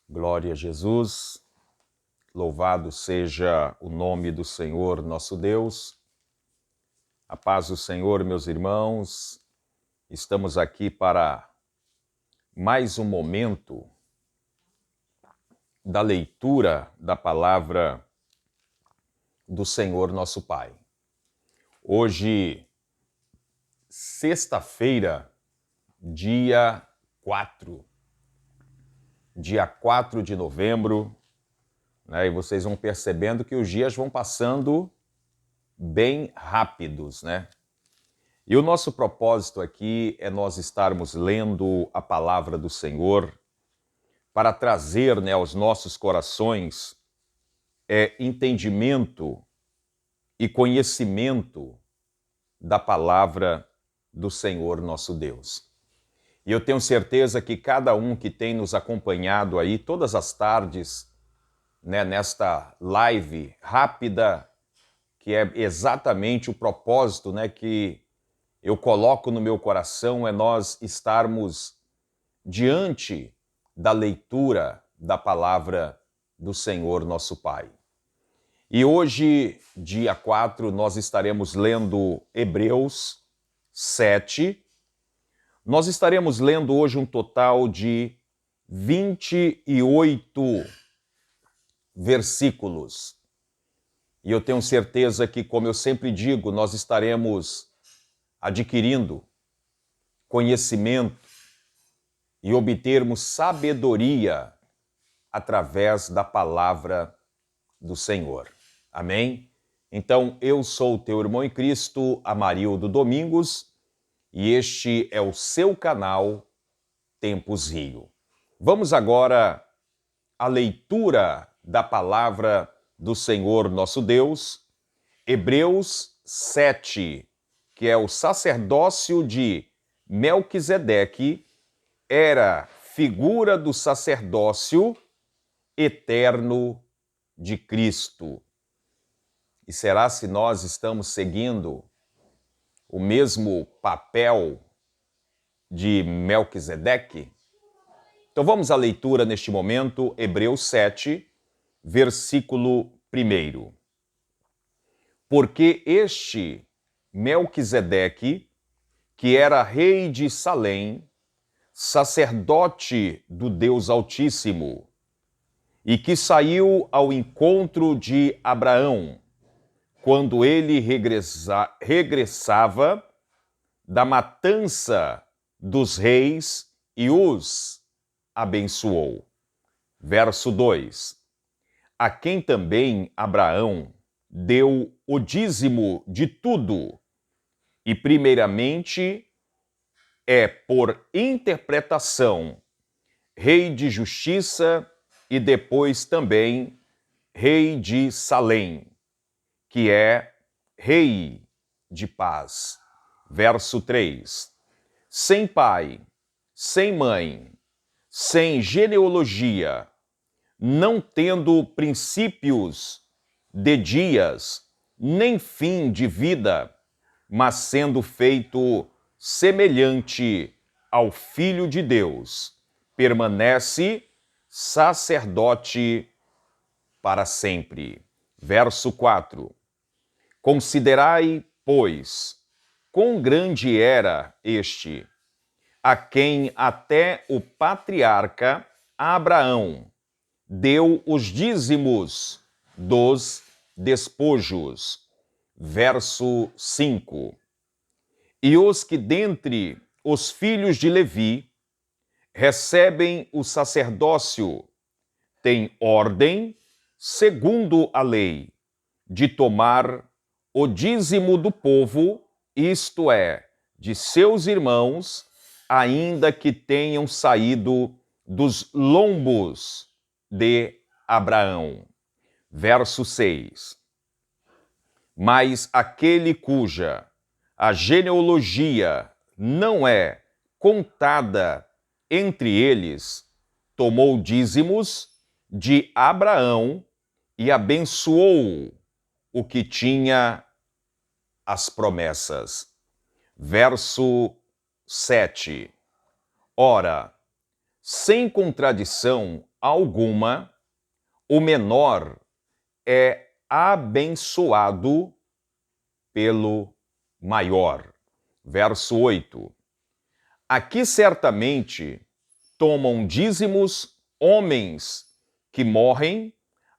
Glória a Jesus, louvado seja o nome do Senhor nosso Deus. A paz do Senhor, meus irmãos, estamos aqui para mais um momento da leitura da palavra do Senhor nosso Pai. Hoje, sexta-feira, dia 4 de novembro, né? E vocês vão percebendo que os dias vão passando bem rápidos, né? E o nosso propósito aqui é nós estarmos lendo a palavra do Senhor para trazer, né, aos nossos corações entendimento e conhecimento da palavra do Senhor nosso Deus. E eu tenho certeza que cada um que tem nos acompanhado aí todas as tardes, né, nesta live rápida, que é exatamente o propósito, né, que eu coloco no meu coração, é nós estarmos diante da leitura da palavra do Senhor nosso Pai. E hoje, dia 4, nós estaremos lendo Hebreus 7. Nós estaremos lendo hoje um total de 28 versículos. E eu tenho certeza que, como eu sempre digo, nós estaremos adquirindo conhecimento e obtermos sabedoria através da palavra do Senhor. Amém? Então, eu sou o teu irmão em Cristo, Amarildo Domingos, e este é o seu canal Tempos Rio. Vamos agora à leitura da palavra do Senhor nosso Deus, Hebreus 7, que é o sacerdócio de Melquisedeque, era figura do sacerdócio eterno de Cristo. E será se nós estamos seguindo o mesmo papel de Melquisedeque? Então vamos à leitura neste momento, Hebreus 7, versículo 1. Porque este Melquisedeque, que era rei de Salém, sacerdote do Deus Altíssimo, e que saiu ao encontro de Abraão, quando ele regressava da matança dos reis e os abençoou. Verso 2. A quem também Abraão deu o dízimo de tudo, e primeiramente é por interpretação rei de justiça e depois também rei de Salém, que é rei de paz. Verso 3. Sem pai, sem mãe, sem genealogia, não tendo princípios de dias, nem fim de vida, mas sendo feito semelhante ao Filho de Deus, permanece sacerdote para sempre. Verso 4. Considerai, pois, quão grande era este, a quem até o patriarca Abraão deu os dízimos dos despojos. Verso 5. E os que dentre os filhos de Levi recebem o sacerdócio têm ordem, segundo a lei, de tomar o dízimo do povo, isto é, de seus irmãos, ainda que tenham saído dos lombos de Abraão. Verso 6. Mas aquele cuja a genealogia não é contada entre eles, tomou dízimos de Abraão e abençoou o que tinha as promessas. Verso 7. Ora, sem contradição alguma, o menor é abençoado pelo maior. Verso 8. Aqui certamente tomam dízimos homens que morrem,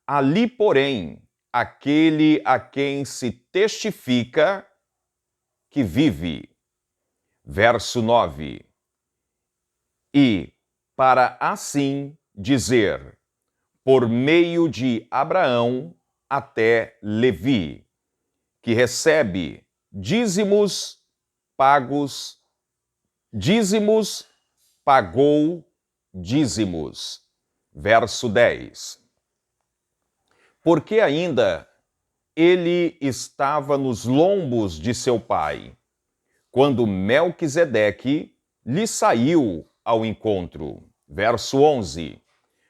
ali, porém, aquele a quem se testifica que vive. Verso 9. E para assim dizer, por meio de Abraão até Levi, que recebe dízimos pagou dízimos. Verso 10. Porque ainda ele estava nos lombos de seu pai, quando Melquisedeque lhe saiu ao encontro. Verso 11.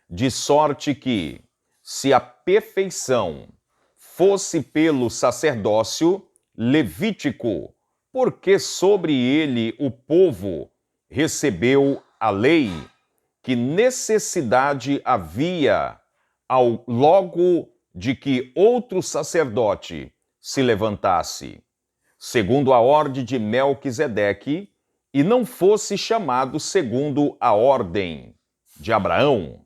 De sorte que, se a perfeição fosse pelo sacerdócio levítico, porque sobre ele o povo recebeu a lei, que necessidade havia logo de que outro sacerdote se levantasse, segundo a ordem de Melquisedeque, e não fosse chamado segundo a ordem de Abraão.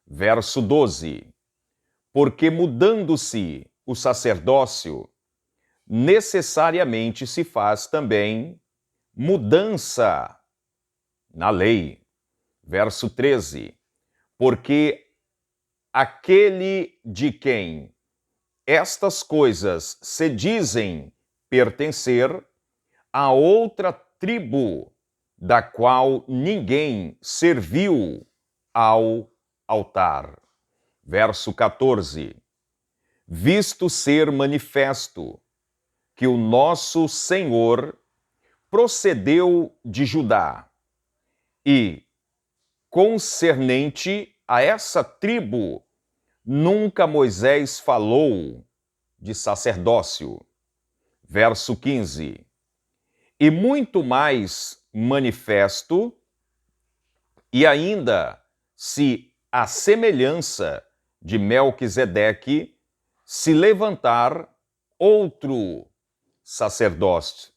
Verso 12. Porque mudando-se o sacerdócio, necessariamente se faz também mudança na lei. Verso 13. Porque aquele de quem estas coisas se dizem pertencer a outra tribo, da qual ninguém serviu ao altar. Verso 14. Visto ser manifesto que o nosso Senhor procedeu de Judá, e concernente a essa tribo, nunca Moisés falou de sacerdócio. Verso 15. E muito mais manifesto, e ainda se a semelhança de Melquisedeque se levantar outro sacerdote.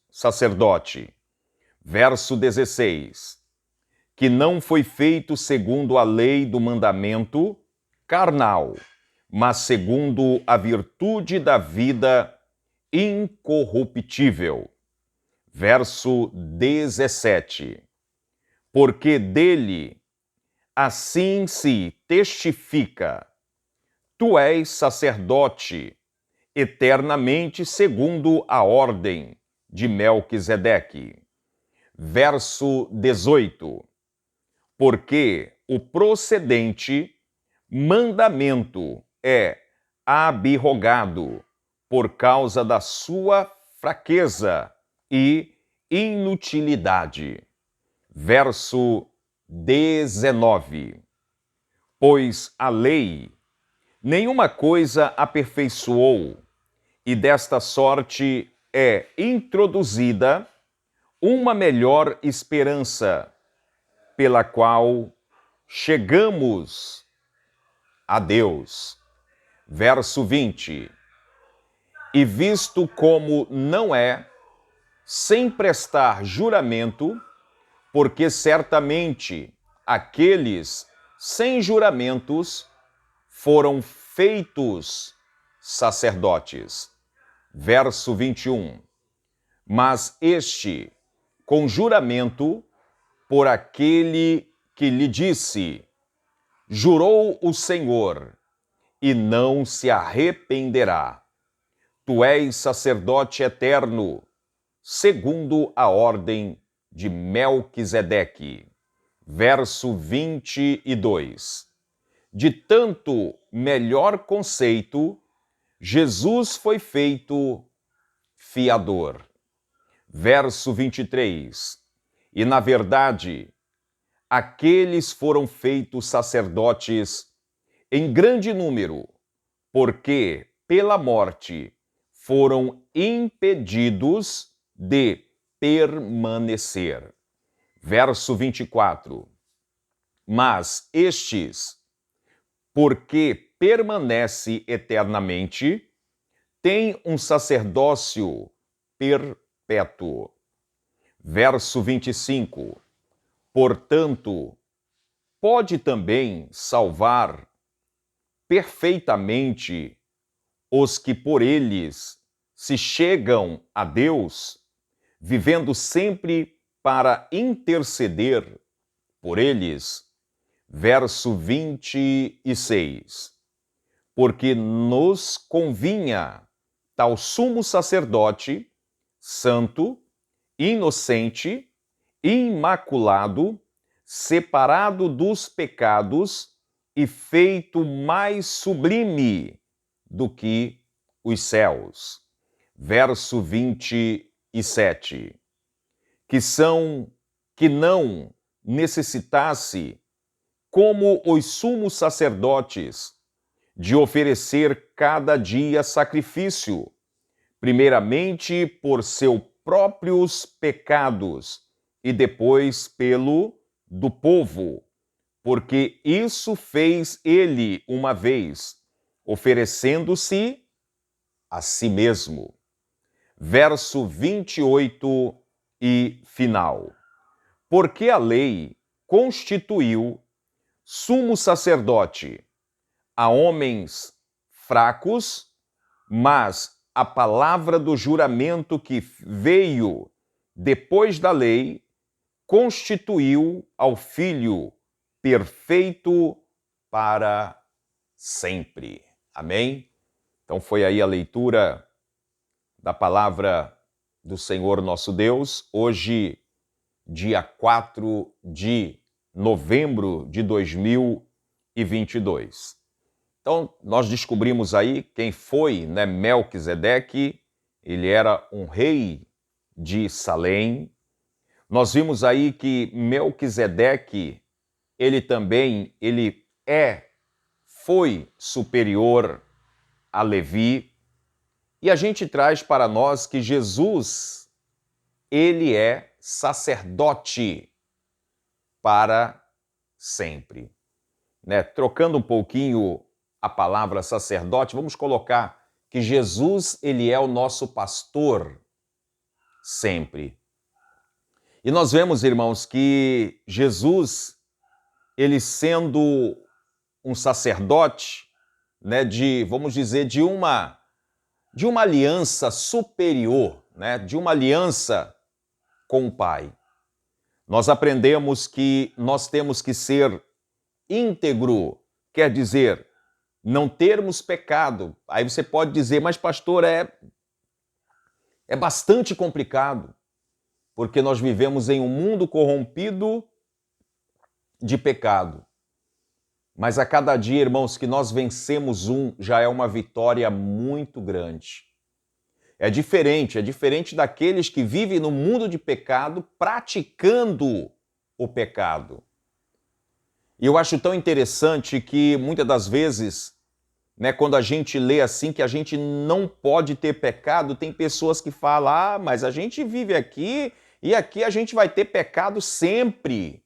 Verso 16. Que não foi feito segundo a lei do mandamento carnal, mas segundo a virtude da vida incorruptível. Verso 17. Porque dele assim se testifica: tu és sacerdote eternamente segundo a ordem de Melquisedeque. Verso 18. Porque o procedente mandamento é abrogado por causa da sua fraqueza e inutilidade. Verso 19. Pois a lei nenhuma coisa aperfeiçoou, e desta sorte é introduzida uma melhor esperança, pela qual chegamos a Deus. Verso 20. E visto como não é, sem prestar juramento, porque certamente aqueles sem juramentos foram feitos sacerdotes. Verso 21. Mas este, com juramento, por aquele que lhe disse: jurou o Senhor, e não se arrependerá. Tu és sacerdote eterno, segundo a ordem de Melquisedeque. Verso 22. De tanto melhor conceito, Jesus foi feito fiador. Verso 23. E, na verdade, aqueles foram feitos sacerdotes em grande número, porque, pela morte, foram impedidos de permanecer. Verso 24. Mas estes porque permanece eternamente, tem um sacerdócio perpétuo. Verso 25. Portanto, pode também salvar perfeitamente os que por eles se chegam a Deus, vivendo sempre para interceder por eles. Verso 26. Porque nos convinha tal sumo sacerdote, santo, inocente, imaculado, separado dos pecados e feito mais sublime do que os céus. Verso 27. Que não necessitasse, como os sumos sacerdotes, de oferecer cada dia sacrifício, primeiramente por seus próprios pecados e depois pelo do povo, porque isso fez ele uma vez, oferecendo-se a si mesmo. Verso 28 e final. Porque a lei constituiu sumo sacerdote a homens fracos, mas a palavra do juramento que veio depois da lei constituiu ao Filho perfeito para sempre. Amém? Então foi aí a leitura da palavra do Senhor nosso Deus, hoje, dia 4 de novembro de 2022. Então, nós descobrimos aí quem foi, né, Melquisedeque. Ele era um rei de Salém. Nós vimos aí que Melquisedeque, ele foi superior a Levi. E a gente traz para nós que Jesus, ele é sacerdote para sempre. Né? Trocando um pouquinho a palavra sacerdote, vamos colocar que Jesus, ele é o nosso pastor sempre. E nós vemos, irmãos, que Jesus, ele sendo um sacerdote, né, vamos dizer, de uma aliança superior, né, de uma aliança com o Pai. Nós aprendemos que nós temos que ser íntegro, quer dizer, não termos pecado. Aí você pode dizer, mas pastor, é bastante complicado, porque nós vivemos em um mundo corrompido de pecado. Mas a cada dia, irmãos, que nós vencemos já é uma vitória muito grande. É diferente daqueles que vivem no mundo de pecado, praticando o pecado. E eu acho tão interessante que muitas das vezes, né, quando a gente lê assim que a gente não pode ter pecado, tem pessoas que falam, mas a gente vive aqui e aqui a gente vai ter pecado sempre.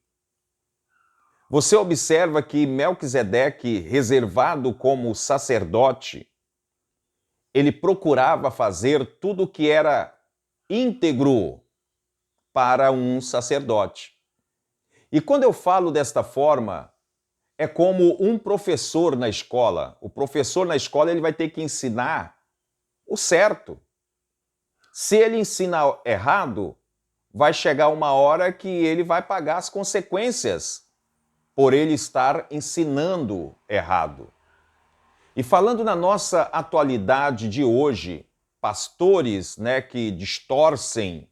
Você observa que Melquisedeque, reservado como sacerdote, ele procurava fazer tudo o que era íntegro para um sacerdote. E quando eu falo desta forma, é como um professor na escola. O professor na escola ele vai ter que ensinar o certo. Se ele ensinar errado, vai chegar uma hora que ele vai pagar as consequências por ele estar ensinando errado. E falando na nossa atualidade de hoje, pastores, né, que distorcem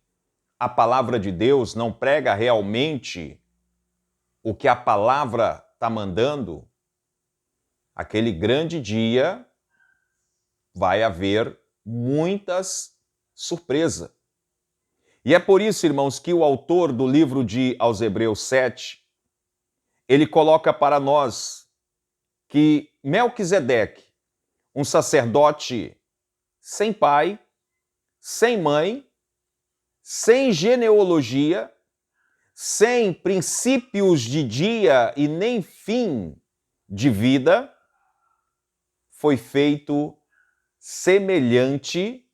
a palavra de Deus, não prega realmente o que a palavra está mandando, aquele grande dia vai haver muitas surpresas. E é por isso, irmãos, que o autor do livro aos Hebreus 7, ele coloca para nós que Melquisedeque, um sacerdote sem pai, sem mãe, sem genealogia, sem princípios de dia e nem fim de vida, foi feito semelhante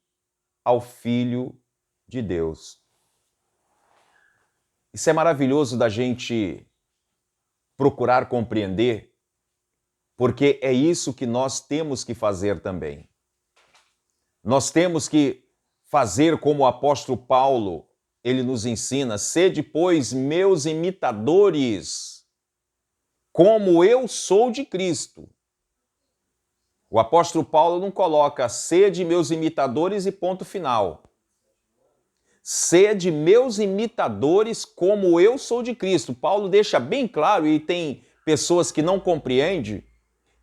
ao Filho de Deus. Isso é maravilhoso da gente procurar compreender, porque é isso que nós temos que fazer também. Nós temos que fazer como o apóstolo Paulo, ele nos ensina: sede, pois, meus imitadores, como eu sou de Cristo. O apóstolo Paulo não coloca sede meus imitadores e ponto final. Sede meus imitadores como eu sou de Cristo. Paulo deixa bem claro, e tem pessoas que não compreendem,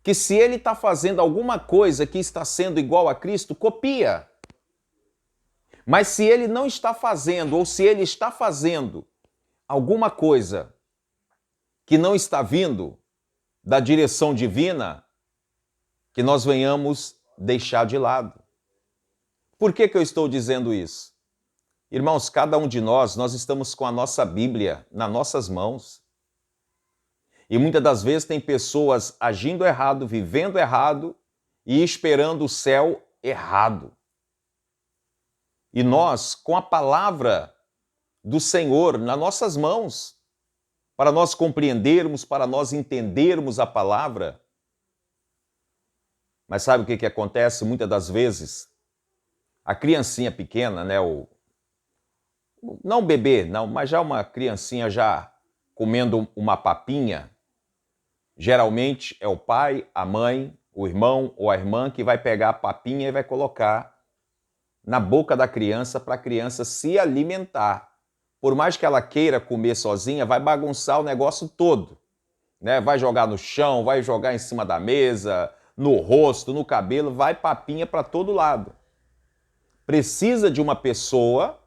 que se ele está fazendo alguma coisa que está sendo igual a Cristo, copia. Mas se ele não está fazendo, ou se ele está fazendo alguma coisa que não está vindo da direção divina, que nós venhamos deixar de lado. Por que eu estou dizendo isso? Irmãos, cada um de nós estamos com a nossa Bíblia nas nossas mãos. E muitas das vezes tem pessoas agindo errado, vivendo errado e esperando o céu errado. E nós, com a palavra do Senhor nas nossas mãos, para nós compreendermos, para nós entendermos a palavra. Mas sabe o que acontece muitas das vezes? A criancinha pequena, né, não bebê, não, mas já uma criancinha já comendo uma papinha, geralmente é o pai, a mãe, o irmão ou a irmã que vai pegar a papinha e vai colocar na boca da criança para a criança se alimentar. Por mais que ela queira comer sozinha, vai bagunçar o negócio todo, né? Vai jogar no chão, vai jogar em cima da mesa, no rosto, no cabelo, vai papinha para todo lado. Precisa de uma pessoa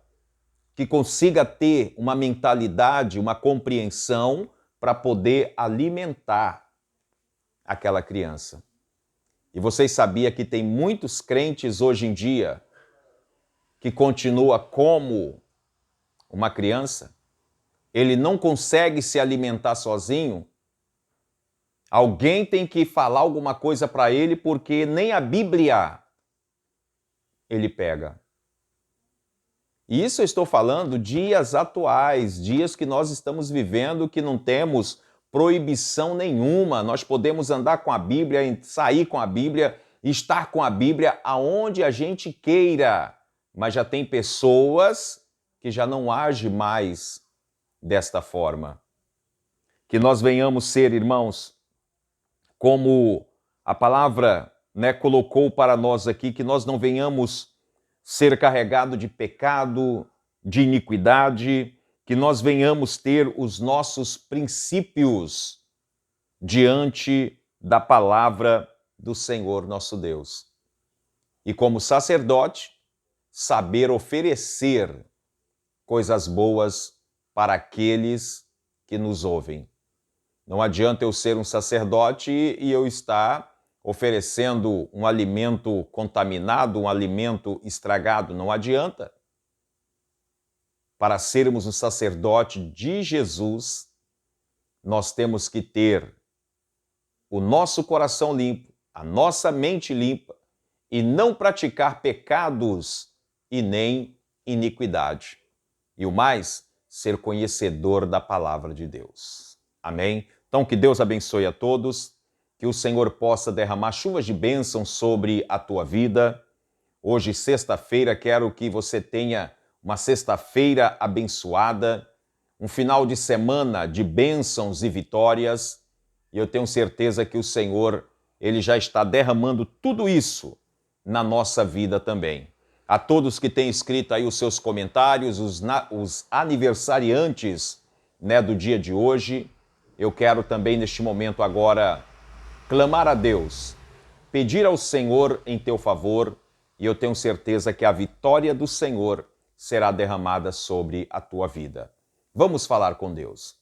que consiga ter uma mentalidade, uma compreensão para poder alimentar aquela criança. E vocês sabiam que tem muitos crentes hoje em dia que continua como uma criança? Ele não consegue se alimentar sozinho. Alguém tem que falar alguma coisa para ele, porque nem a Bíblia ele pega. E isso eu estou falando dias atuais, dias que nós estamos vivendo, que não temos proibição nenhuma. Nós podemos andar com a Bíblia, sair com a Bíblia, estar com a Bíblia aonde a gente queira. Mas já tem pessoas que já não agem mais desta forma. Que nós venhamos ser, irmãos, como a palavra, né, colocou para nós aqui, que nós não venhamos ser carregados de pecado, de iniquidade, que nós venhamos ter os nossos princípios diante da palavra do Senhor nosso Deus. E como sacerdote, saber oferecer coisas boas para aqueles que nos ouvem. Não adianta eu ser um sacerdote e eu estar oferecendo um alimento contaminado, um alimento estragado. Não adianta. Para sermos um sacerdote de Jesus, nós temos que ter o nosso coração limpo, a nossa mente limpa e não praticar pecados e nem iniquidade. E o mais, ser conhecedor da palavra de Deus. Amém? Então, que Deus abençoe a todos, que o Senhor possa derramar chuvas de bênção sobre a tua vida. Hoje, sexta-feira, quero que você tenha uma sexta-feira abençoada, um final de semana de bênçãos e vitórias. E eu tenho certeza que o Senhor, Ele já está derramando tudo isso na nossa vida também. A todos que têm escrito aí os seus comentários, os aniversariantes, né, do dia de hoje, eu quero também neste momento agora clamar a Deus, pedir ao Senhor em teu favor, e eu tenho certeza que a vitória do Senhor será derramada sobre a tua vida. Vamos falar com Deus.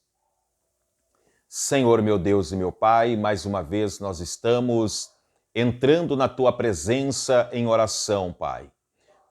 Senhor, meu Deus e meu Pai, mais uma vez nós estamos entrando na tua presença em oração, Pai.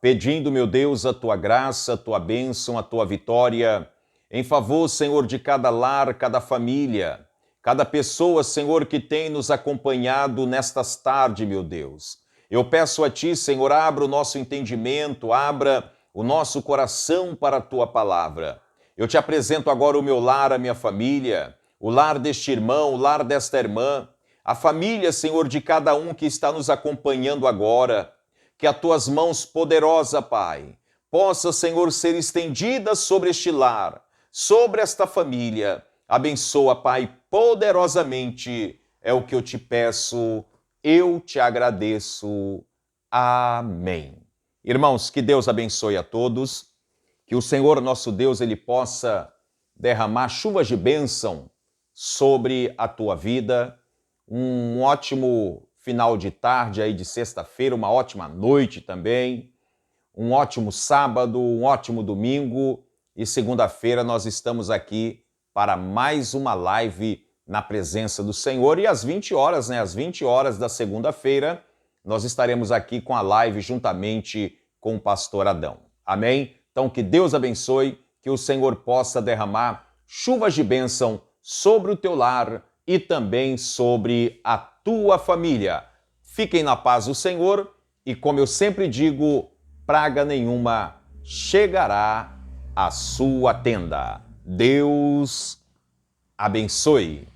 Pedindo, meu Deus, a tua graça, a tua bênção, a tua vitória, em favor, Senhor, de cada lar, cada família, cada pessoa, Senhor, que tem nos acompanhado nestas tardes, meu Deus. Eu peço a Ti, Senhor, abra o nosso entendimento, abra o nosso coração para a Tua palavra. Eu te apresento agora o meu lar, a minha família, o lar deste irmão, o lar desta irmã, a família, Senhor, de cada um que está nos acompanhando agora. Que as Tuas mãos poderosas, Pai, possa, Senhor, ser estendida sobre este lar, sobre esta família. Abençoa, Pai, poderosamente, é o que eu te peço, eu te agradeço. Amém. Irmãos, que Deus abençoe a todos, que o Senhor nosso Deus, Ele possa derramar chuvas de bênção sobre a tua vida, um ótimo final de tarde aí de sexta-feira, uma ótima noite também, um ótimo sábado, um ótimo domingo, e segunda-feira nós estamos aqui para mais uma live na presença do Senhor, e às 20 horas, né, às 20 horas da segunda-feira, nós estaremos aqui com a live juntamente com o pastor Adão. Amém? Então que Deus abençoe, que o Senhor possa derramar chuvas de bênção sobre o teu lar e também sobre a tua família. Fiquem na paz do Senhor e, como eu sempre digo, praga nenhuma chegará à sua tenda. Deus abençoe.